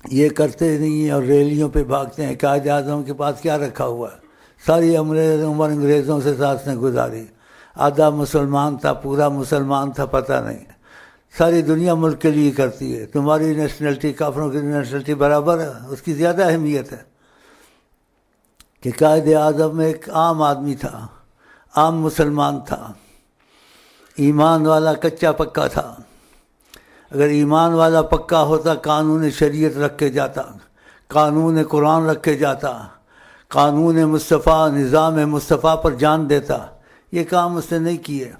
یہ کرتے نہیں ہیں اور ریلیوں پہ بھاگتے ہیں. قائد اعظم کے پاس کیا رکھا ہوا ہے؟ ساری عمر انگریزوں سے ساتھ نے گزاری. آدھا مسلمان تھا، پورا مسلمان تھا، پتہ نہیں. ساری دنیا ملک کے لیے کرتی ہے. تمہاری نیشنلٹی کافروں کی نیشنلٹی برابر ہے، اس کی زیادہ اہمیت ہے. کہ قائد اعظم ایک عام آدمی تھا، عام مسلمان تھا، ایمان والا کچا پکا تھا. اگر ایمان والا پکا ہوتا قانون شریعت رکھ کے جاتا، قانون قرآن رکھ کے جاتا، قانون مصطفیٰ، نظام مصطفیٰ پر جان دیتا. یہ کام اس نے نہیں کیے،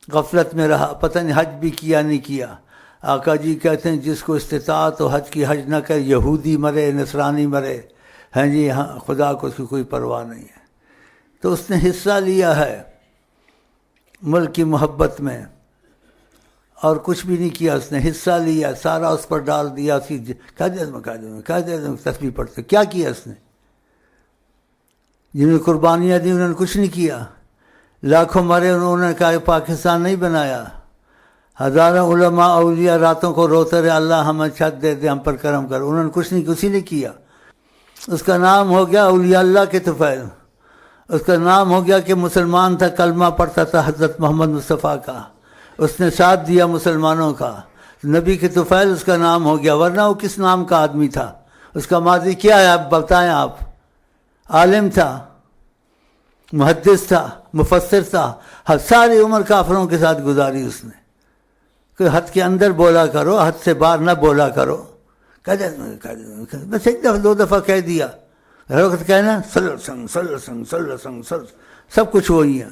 غفلت میں رہا. پتہ نہیں حج بھی کیا نہیں کیا. آقا جی کہتے ہیں جس کو استطاعت ہو حج کی حج نہ کرے، یہودی مرے نصرانی مرے، ہیں جی ہاں خدا کو اس کی کوئی پرواہ نہیں ہے. تو اس نے حصہ لیا ہے ملک کی محبت میں، اور کچھ بھی نہیں کیا. اس نے حصہ لیا، سارا اس پر ڈال دیا. اس کی تسبیح پڑھتے. کیا کیا اس نے؟ جنہوں نے قربانیاں دی انہوں نے کچھ نہیں کیا. لاکھوں مرے، انہوں نے کہا کہ پاکستان نہیں بنایا. ہزاروں علماء اولیاء راتوں کو روتے رہے اللہ ہمیں چھت دے دے، ہم پر کرم کر. انہوں نے کچھ نہیں کیا. اس کا نام ہو گیا اولیاء اللہ کے طفیل. اس کا نام ہو گیا کہ مسلمان تھا، کلمہ پڑھتا تھا حضرت محمد مصطفیٰ کا. اس نے ساتھ دیا مسلمانوں کا. نبی کے طفیل اس کا نام ہو گیا. ورنہ وہ کس نام کا آدمی تھا؟ اس کا ماضی کیا ہے آپ بتائیں. آپ عالم تھا، محدث تھا، مفسر تھا. ساری عمر کافروں کے ساتھ گزاری اس نے. کہ حد کے اندر بولا کرو، حد سے باہر نہ بولا کرو. بس ایک دفعہ دو دفعہ کہہ دیا، ہر وقت کہنا سب کچھ وہی ہے.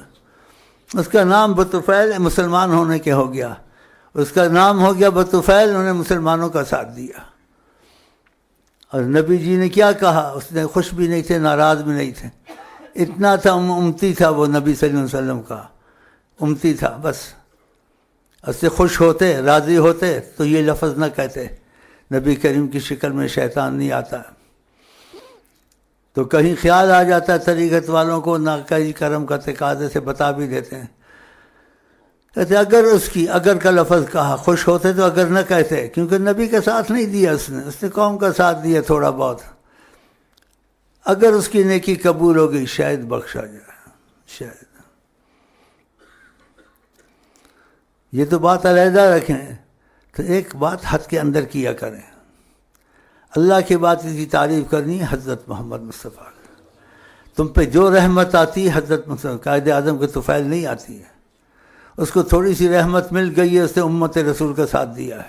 اس کا نام بطفیل مسلمان ہونے کے ہو گیا. اس کا نام ہو گیا بطفیل، انہوں نے مسلمانوں کا ساتھ دیا. اور نبی جی نے کیا کہا؟ اس نے خوش بھی نہیں تھے، ناراض بھی نہیں تھے. اتنا تھا، امتی تھا وہ نبی صلی اللہ علیہ وسلم کا، امتی تھا. بس اس سے خوش ہوتے، راضی ہوتے تو یہ لفظ نہ کہتے. نبی کریم کی شکل میں شیطان نہیں آتا. تو کہیں خیال آ جاتا ہے طریقت والوں کو، نہ کہیں کرم کا تقاضے سے بتا بھی دیتے ہیں. کہتے اگر کا لفظ کہا، خوش ہوتے تو اگر نہ کہتے، کیونکہ نبی کا ساتھ نہیں دیا اس نے قوم کا ساتھ دیا تھوڑا بہت. اگر اس کی نیکی قبول ہو گئی شاید بخشا جائے، شاید. یہ تو بات علیحدہ رکھیں. تو ایک بات حد کے اندر کیا کریں. اللہ کی بات کی تعریف کرنی ہے حضرت محمد مصطفیٰ. تم پہ جو رحمت آتی ہے حضرت مصطفیٰ قائد اعظم کے طفیل نہیں آتی ہے. اس کو تھوڑی سی رحمت مل گئی ہے، اس نے امت رسول کا ساتھ دیا ہے.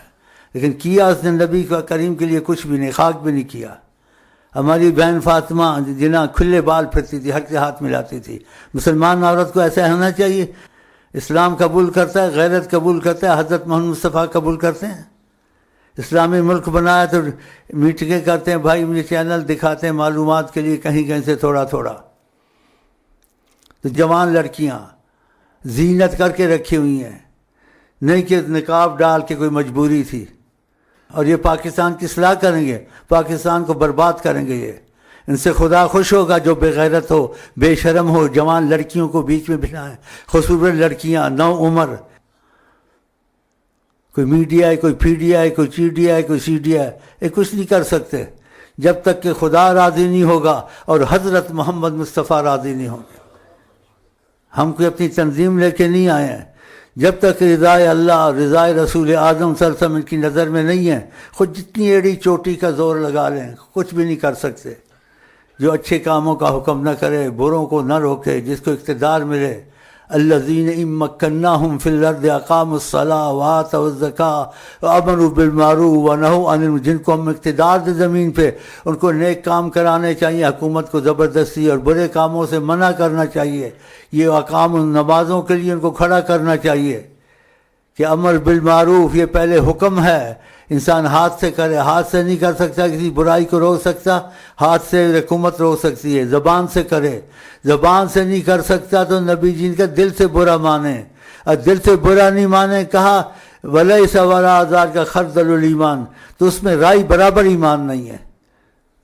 لیکن کیا اس نے نبی کریم کے لیے کچھ بھی نہیں، خاک بھی نہیں کیا. ہماری بہن فاطمہ جنہاں کھلے بال پھرتی تھی، ہر کے ہاتھ ملاتی تھی. مسلمان عورت کو ایسا ہونا چاہیے. اسلام قبول کرتا ہے، غیرت قبول کرتا ہے، حضرت محمد مصطفیٰ قبول کرتے ہیں. اسلامی ملک بنایا تو میٹنگیں کرتے ہیں، بھائی مجھے چینل دکھاتے ہیں معلومات کے لیے کہیں سے تھوڑا تھوڑا. تو جوان لڑکیاں زینت کر کے رکھی ہوئی ہیں، نہیں کہ نقاب ڈال کے کوئی مجبوری تھی. اور یہ پاکستان کی اصلاح کریں گے، پاکستان کو برباد کریں گے. یہ ان سے خدا خوش ہوگا جو بے غیرت ہو، بے شرم ہو، جوان لڑکیوں کو بیچ میں بٹھائیں. خوبصورت لڑکیاں، نو عمر، کوئی میڈیا ہے، کوئی پی ڈی آئی، کوئی چی ڈی آئی، کوئی سی ڈی آئی، یہ کچھ نہیں کر سکتے جب تک کہ خدا راضی نہیں ہوگا اور حضرت محمد مصطفیٰ راضی نہیں ہوں گے. ہم کوئی اپنی تنظیم لے کے نہیں آئے ہیں. جب تک رضائے اللہ اور رضائے رسول اعظم صلی اللہ علیہ وسلم کی نظر میں نہیں ہے، خود جتنی ایڑی چوٹی کا زور لگا لیں کچھ بھی نہیں کر سکتے. جو اچھے کاموں کا حکم نہ کرے، بروں کو نہ روکے، جس کو اقتدار ملے. الذین ان مکناہم فی الارض اقاموا الصلاۃ وآتوا الزکاۃ وامروا بالمعروف ونہوا عن المنکر. جن کو ہم اقتدار دے زمین پہ، ان کو نیک کام کرانے چاہیے، حکومت کو زبردستی اور برے کاموں سے منع کرنا چاہیے. یہ اقام نمازوں کے لیے ان کو کھڑا کرنا چاہیے کہ امر بالمعروف یہ پہلے حکم ہے. انسان ہاتھ سے کرے، ہاتھ سے نہیں کر سکتا، کسی برائی کو روک سکتا، ہاتھ سے حکومت روک سکتی ہے. زبان سے کرے، زبان سے نہیں کر سکتا تو نبی جی کا دل سے برا مانے. اور دل سے برا نہیں مانے، کہا ولیس وراء ذالک خردل الایمان، تو اس میں رائی برابر ایمان نہیں ہے.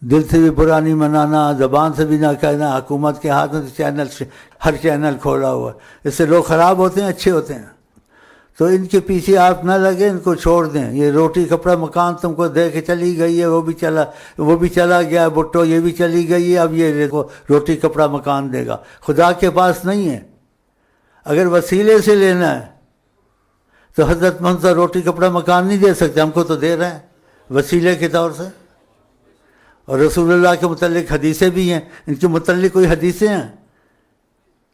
دل سے بھی برا نہیں منانا، زبان سے بھی نہ کہنا. حکومت کے ہاتھ میں چینل، ہر چینل کھولا ہوا ہے. اس سے لوگ خراب ہوتے ہیں، اچھے ہوتے ہیں. تو ان کے پیچھے آپ نہ لگیں، ان کو چھوڑ دیں. یہ روٹی کپڑا مکان تم کو دے کے چلی گئی ہے، وہ بھی چلا گیا بٹو، یہ بھی چلی گئی ہے، اب یہ دیکھو روٹی کپڑا مکان دے گا. خدا کے پاس نہیں ہے. اگر وسیلے سے لینا ہے تو حضرت محمد صاحب روٹی کپڑا مکان نہیں دے سکتے، ہم کو تو دے رہے ہیں وسیلے کے طور سے. اور رسول اللہ کے متعلق حدیثیں بھی ہیں. ان کے متعلق کوئی حدیثیں ہیں؟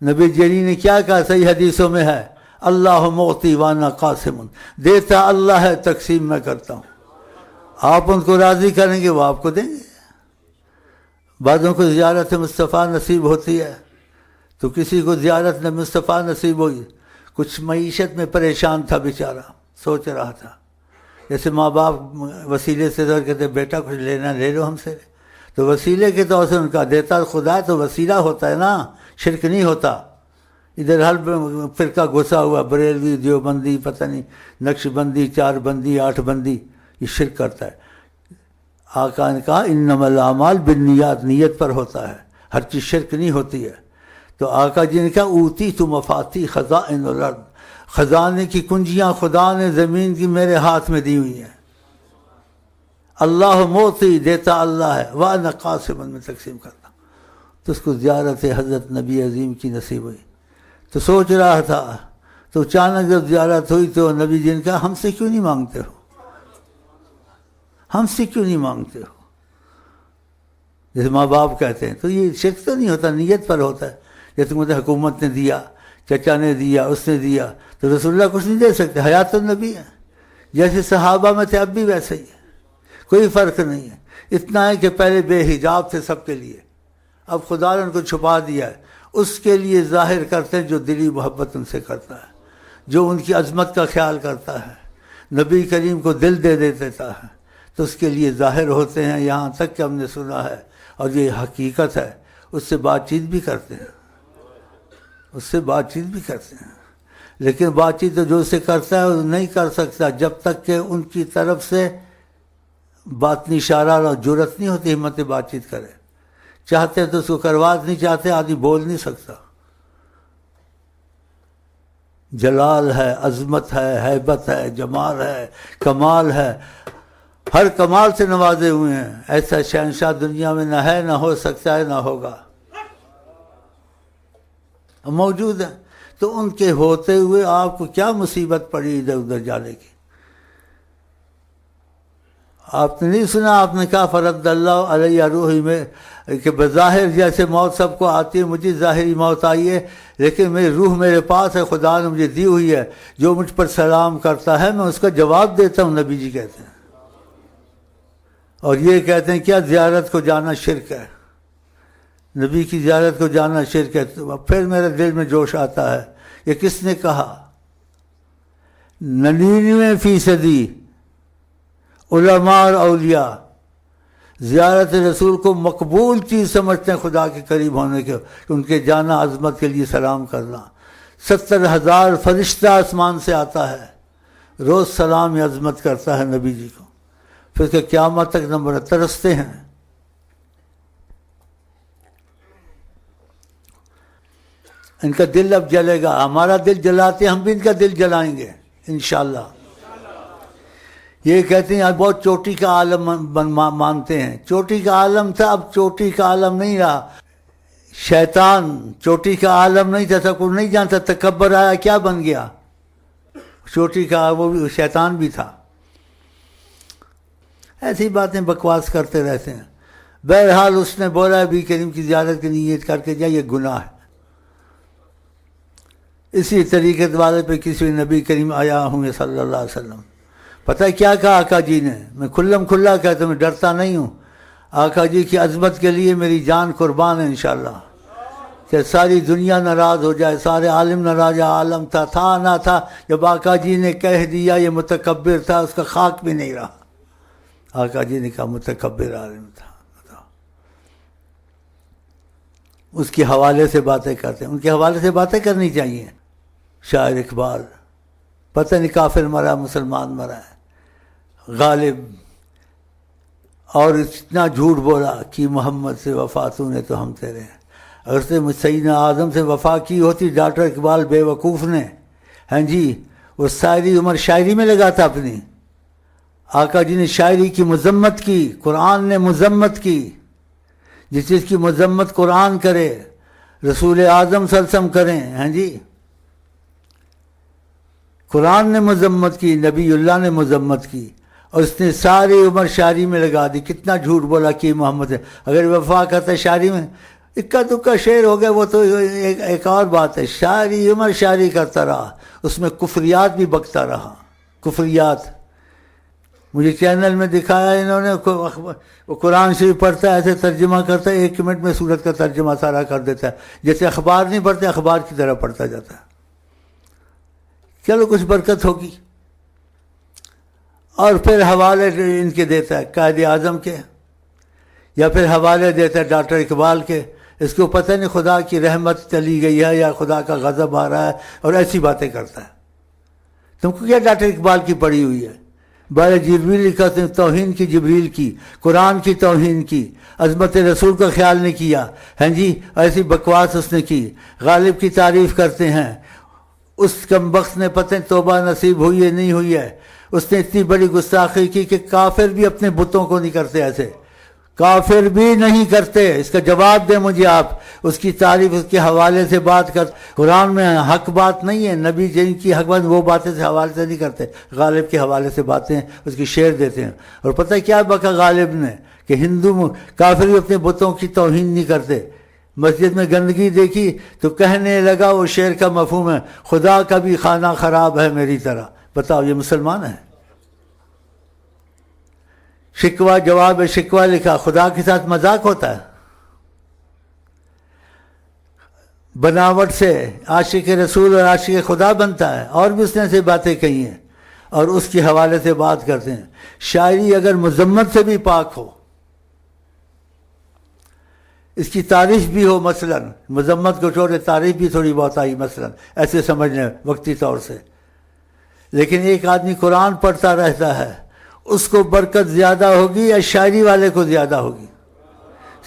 نبی جری نے کیا کہا صحیح حدیثوں میں ہے؟ اللہ معطی وانا قاسم، دیتا اللہ ہے، تقسیم میں کرتا ہوں. آپ ان کو راضی کریں گے وہ آپ کو دیں گے. بعضوں کو زیارت مصطفیٰ نصیب ہوتی ہے تو کسی کو زیارت مصطفیٰ نصیب ہوئی. کچھ معیشت میں پریشان تھا بیچارہ، سوچ رہا تھا، جیسے ماں باپ وسیلے سے طور کہتے بیٹا کچھ لینا لے لو ہم سے، تو وسیلے کے طور سے ان کا دیتا خدا ہے تو وسیلہ ہوتا ہے نا، شرک نہیں ہوتا. ادھر ہر فرقہ گھسا ہوا، بریلوی، دیوبندی، پتہ نہیں نقش بندی، 4 بندی، 8 بندی، یہ شرک کرتا ہے. آقا نے کہا انما الاعمال بالنیات، نیت پر ہوتا ہے، ہر چیز شرک نہیں ہوتی ہے. تو آقا جی نے کہا اوتی تو مفاتی خزائن الارض، خزانے کی کنجیاں خدا نے زمین کی میرے ہاتھ میں دی ہوئی ہیں. اللہ موتی، دیتا اللہ ہے، وانا قاسم، میں تقسیم کرتا ہوں. تو اس کو زیارت حضرت نبی عظیم کی نصیب ہوئی. تو سوچ رہا تھا، تو اچانک جب زیارت ہوئی تو نبی جی نے کہا ہم سے کیوں نہیں مانگتے ہو، ہم سے کیوں نہیں مانگتے ہو، جیسے ماں باپ کہتے ہیں. تو یہ شرک تو نہیں ہوتا، نیت پر ہوتا ہے. جیسے مجھے حکومت نے دیا، چچا نے دیا، اس نے دیا، تو رسول اللہ کچھ نہیں دے سکتے، حیات النبی ہے. جیسے صحابہ میں تھے اب بھی ویسے ہی ہے، کوئی فرق نہیں ہے. اتنا ہے کہ پہلے بے حجاب تھے سب کے لیے، اب خدا نے ان کو چھپا دیا ہے. اس کے لیے ظاہر کرتے ہیں جو دلی محبت ان سے کرتا ہے، جو ان کی عظمت کا خیال کرتا ہے، نبی کریم کو دل دے دیتا ہے، تو اس کے لیے ظاہر ہوتے ہیں. یہاں تک کہ ہم نے سنا ہے اور یہ حقیقت ہے، اس سے بات چیت بھی کرتے ہیں، اس سے بات چیت بھی کرتے ہیں. لیکن بات چیت تو جو اسے کرتا ہے وہ نہیں کر سکتا جب تک کہ ان کی طرف سے باطنی اشارہ اور جرأت نہیں ہوتی ہمت بات چیت کرے. چاہتے تو اس کو کروا نہیں چاہتے، آدمی بول نہیں سکتا. جلال ہے، عظمت ہے، ہیبت ہے، جمال ہے، کمال ہے، ہر کمال سے نوازے ہوئے ہیں. ایسا شہنشاہ دنیا میں نہ ہے، نہ ہو سکتا ہے، نہ ہوگا. موجود ہے. تو ان کے ہوتے ہوئے آپ کو کیا مصیبت پڑی ادھر ادھر جانے کی؟ آپ نے نہیں سنا، آپ نے کہا فرد اللہ علیہ روحی میں، کہ بظاہر جیسے موت سب کو آتی ہے، مجھے ظاہری موت آئی ہے، لیکن میری روح میرے پاس ہے، خدا نے مجھے دی ہوئی ہے. جو مجھ پر سلام کرتا ہے میں اس کا جواب دیتا ہوں، نبی جی کہتے ہیں. اور یہ کہتے ہیں کیا زیارت کو جانا شرک ہے، نبی کی زیارت کو جانا شرک ہے. تو پھر میرے دل میں جوش آتا ہے، یہ کس نے کہا؟ 99% علماء اور اولیاء زیارت رسول کو مقبول چیز سمجھتے ہیں خدا کے قریب ہونے کے، کہ ان کے جانا عظمت کے لیے سلام کرنا. 70,000 فرشتہ آسمان سے آتا ہے، روز سلام عظمت کرتا ہے نبی جی کو. پھر کہ قیامت تک نمبر ترستے ہیں. ان کا دل اب جلے گا، ہمارا دل جلاتے ہم بھی ان کا دل جلائیں گے انشاءاللہ. یہ کہتے ہیں بہت چوٹی کا عالم مانتے ہیں. چوٹی کا عالم تھا، اب چوٹی کا عالم نہیں رہا. شیطان چوٹی کا عالم نہیں تھا، سب کو نہیں جانتا. تکبر آیا، کیا بن گیا؟ چوٹی کا وہ بھی شیطان بھی تھا. ایسی باتیں بکواس کرتے رہتے ہیں. بہرحال اس نے بولا بھی کریم کی زیارت کی نیت کر کے جائے، یہ گناہ ہے. اسی طریقے والے پہ کسی نبی کریم آیا ہوں صلی اللہ علیہ وسلم. پتہ ہے کیا کہا آقا جی نے؟ میں کھلم کھلا کہتا ہوں، میں ڈرتا نہیں ہوں. آقا جی کی عظمت کے لیے میری جان قربان ہے انشاءاللہ. کہ ساری دنیا ناراض ہو جائے، سارے عالم ناراض، عالم تھا نہ تھا، جب آقا جی نے کہہ دیا یہ متکبر تھا، اس کا خاک بھی نہیں رہا. آقا جی نے کہا متکبر عالم تھا. اس کے حوالے سے باتیں کرتے ہیں، ان کے حوالے سے باتیں کرنی چاہیے. شاعر اقبال، پتہ نہیں کافر مرا مسلمان مرا ہے، غالب اور اتنا جھوٹ بولا کہ محمد سے وفا تو نے تو ہم تیرے ہیں. اگر سے سیدنا آدم سے وفا کی ہوتی ڈاکٹر اقبال بے وقوف نے، ہاں جی، وہ ساری عمر شاعری میں لگاتا اپنی. آقا جی نے شاعری کی مذمت کی, قرآن نے مذمت کی. جس چیز کی مذمت قرآن کرے, رسول اعظم صلی اللہ علیہ وسلم کریں, ہاں جی, قرآن نے مذمت کی, نبی اللہ نے مذمت کی, اور اس نے ساری عمر شاعری میں لگا دی. کتنا جھوٹ بولا کہ محمد ہے. اگر وفا کرتا ہے شاعری میں, اکا دکا شعر ہو گیا وہ تو ایک اور بات ہے. شاعری عمر شاعری کرتا رہا, اس میں کفریات بھی بکتا رہا. کفریات مجھے چینل میں دکھایا انہوں نے, وہ قرآن شریف پڑھتا ہے, ایسے ترجمہ کرتا ہے, 1 منٹ میں سورت کا ترجمہ سارا کر دیتا ہے, جیسے اخبار نہیں پڑھتے, اخبار کی طرح پڑھتا جاتا ہے. چلو کچھ برکت ہوگی. اور پھر حوالے ان کے دیتا ہے قائد اعظم کے, یا پھر حوالے دیتا ہے ڈاکٹر اقبال کے. اس کو پتہ نہیں خدا کی رحمت چلی گئی ہے یا خدا کا غضب آ رہا ہے, اور ایسی باتیں کرتا ہے. تم کو کیا ڈاکٹر اقبال کی پڑھی ہوئی ہے؟ بارے جبریل لکھا, توہین کی جبریل کی, قرآن کی توہین کی, عظمت رسول کا خیال نہیں کیا, ہاں جی, ایسی بکواس اس نے کی. غالب کی تعریف کرتے ہیں, اس کمبخت نے پتہ توبہ نصیب ہوئی ہے نہیں ہوئی ہے. اس نے اتنی بڑی گستاخی کی کہ کافر بھی اپنے بتوں کو نہیں کرتے ایسے, کافر بھی نہیں کرتے. اس کا جواب دیں مجھے آپ. اس کی تعریف اس کے حوالے سے بات کر. قرآن میں حق بات نہیں ہے, نبی جن کی حق بات وہ باتیں سے حوالے سے نہیں کرتے, غالب کے حوالے سے باتیں اس کی شعر دیتے ہیں. اور پتہ کیا بکا غالب نے, کہ ہندو کافر بھی اپنے بتوں کی توہین نہیں کرتے. مسجد میں گندگی دیکھی تو کہنے لگا, وہ شعر کا مفہوم ہے, خدا کا بھی خانہ خراب ہے میری طرح. بتاؤ یہ مسلمان ہے؟ شکوہ جواب شکوہ لکھا, خدا کے ساتھ مذاق ہوتا ہے؟ بناوٹ سے عاشق رسول اور عاشق خدا بنتا ہے. اور بھی اس نے ایسی باتیں کہی ہیں, اور اس کے حوالے سے بات کرتے ہیں. شاعری اگر مذمت سے بھی پاک ہو, اس کی تعریف بھی ہو, مثلا مذمت کو چھوڑے تعریف بھی تھوڑی بہت آئی, مثلا ایسے سمجھ لیں وقتی طور سے. لیکن ایک آدمی قرآن پڑھتا رہتا ہے, اس کو برکت زیادہ ہوگی یا شاعری والے کو زیادہ ہوگی؟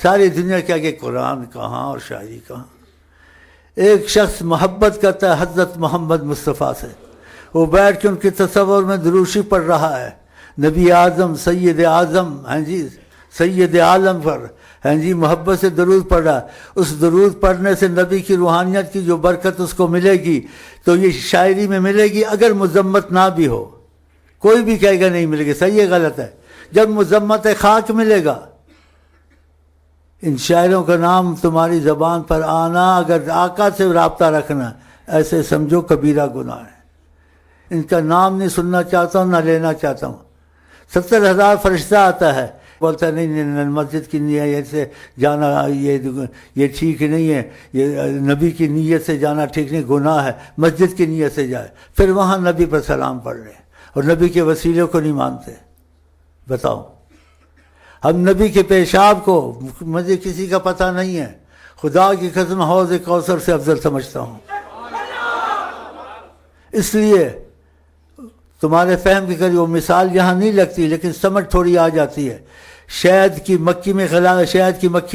ساری دنیا کیا کہ قرآن کہاں اور شاعری کہاں. ایک شخص محبت کرتا ہے حضرت محمد مصطفیٰ سے, وہ بیٹھ کے ان کے تصور میں دروشی پڑھ رہا ہے نبی اعظم سید اعظم, ہاں جی, سید عالم پر, ہاں جی, محبت سے درود پڑھ رہا. اس درود پڑھنے سے نبی کی روحانیت کی جو برکت اس کو ملے گی, تو یہ شاعری میں ملے گی اگر مذمت نہ بھی ہو. کوئی بھی کہے گا نہیں ملے گی, صحیح ہے غلط ہے؟ جب مذمت خاک ملے گا. ان شاعروں کا نام تمہاری زبان پر آنا, اگر آقا سے رابطہ رکھنا, ایسے سمجھو کبیرہ گناہ ہے. ان کا نام نہیں سننا چاہتا ہوں, نہ لینا چاہتا ہوں. 70,000 فرشتہ آتا ہے, بولتا نہیں مسجد کی نیت سے جانا یہ ٹھیک نہیں ہے, یہ نبی کی نیت سے جانا ٹھیک نہیں, گناہ ہے. مسجد کی نیت سے جائے, پھر وہاں نبی پر سلام پڑھ رہے ہیں, اور نبی کے وسیلوں کو نہیں مانتے. بتاؤ, ہم نبی کے پیشاب کو, مجھے کسی کا پتہ نہیں ہے, خدا کی قسم حوض کوثر سے افضل سمجھتا ہوں. اس لیے تمہارے فہم کے قریب وہ مثال یہاں نہیں لگتی, لیکن سمجھ تھوڑی آ جاتی ہے. شہد کی مکھی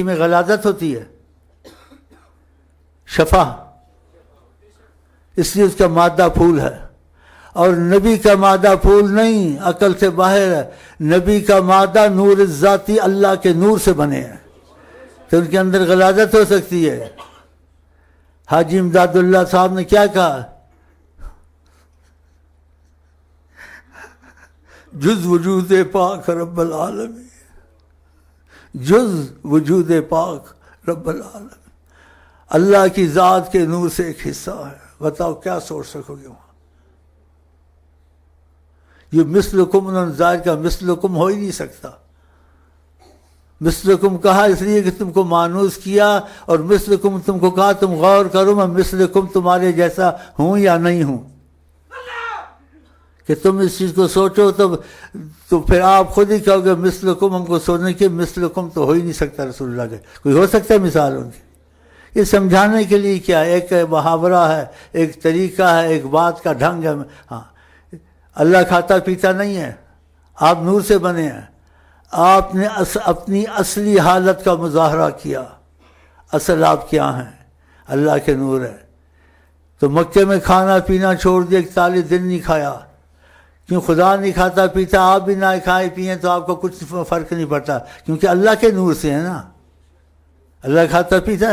میں غلاظت ہوتی ہے, شفا, اس لیے اس کا مادہ پھول ہے. اور نبی کا مادہ پھول نہیں, عقل سے باہر ہے. نبی کا مادہ نور ذاتی اللہ کے نور سے بنے ہیں, تو ان کے اندر غلاظت ہو سکتی ہے. حاجی امداد اللہ صاحب نے کیا کہا, جز وجود پاک رب العالمین, جز وجود پاک رب العالمین, اللہ کی ذات کے نور سے ایک حصہ ہے. بتاؤ کیا سوچ سکو گے وہاں؟ یہ مثلکم, انہوں نے ظاہر کا مثلکم ہو ہی نہیں سکتا. مثلکم کہا اس لیے کہ تم کو مانوس کیا, اور مثلکم تم کو کہا تم غور کرو میں مثلکم تمہارے جیسا ہوں یا نہیں ہوں, کہ تم اس چیز کو سوچو. تو پھر آپ خود ہی کہو گے مثلکم, ہم کو سوچنے کے مثلکم تو ہو ہی نہیں سکتا رسول اللہ کے. کوئی ہو سکتا ہے مثال ان کی؟ یہ سمجھانے کے لیے کیا, ایک محاورہ ہے, ایک طریقہ ہے, ایک بات کا ڈھنگ ہے. ہاں, اللہ کھاتا پیتا نہیں ہے, آپ نور سے بنے ہیں. آپ نے اپنی اصلی حالت کا مظاہرہ کیا. اصل آپ کیا ہیں؟ اللہ کے نور ہے. تو مکے میں کھانا پینا چھوڑ دیا، 41 دن نہیں کھایا. کیوں؟ خدا نہیں کھاتا پیتا، آپ بھی نہ کھائیں پئیں تو آپ کو کچھ فرق نہیں پڑتا، کیونکہ اللہ کے نور سے ہے نا. اللہ کھاتا پیتا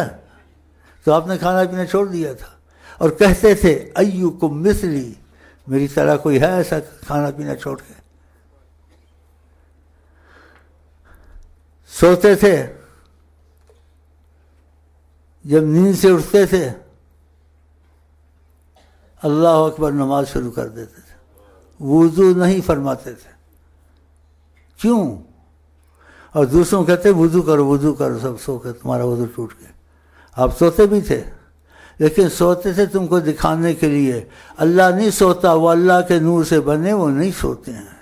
تو آپ نے کھانا پینا چھوڑ دیا تھا. اور کہتے تھے ایکم مثلی، میری طرح کوئی ہے ایسا کھانا پینا چھوڑ کے. سوتے تھے، جب نیند سے اٹھتے تھے اللہ اکبر نماز شروع کر دیتے تھے، وضو نہیں فرماتے تھے. کیوں؟ اور دوسروں کہتے وضو کرو، سب سو کے تمہارا وضو ٹوٹ گیا. آپ سوتے بھی تھے، لیکن سوتے تھے تم کو دکھانے کے لیے. اللہ نہیں سوتا، وہ اللہ کے نور سے بنے، وہ نہیں سوتے ہیں.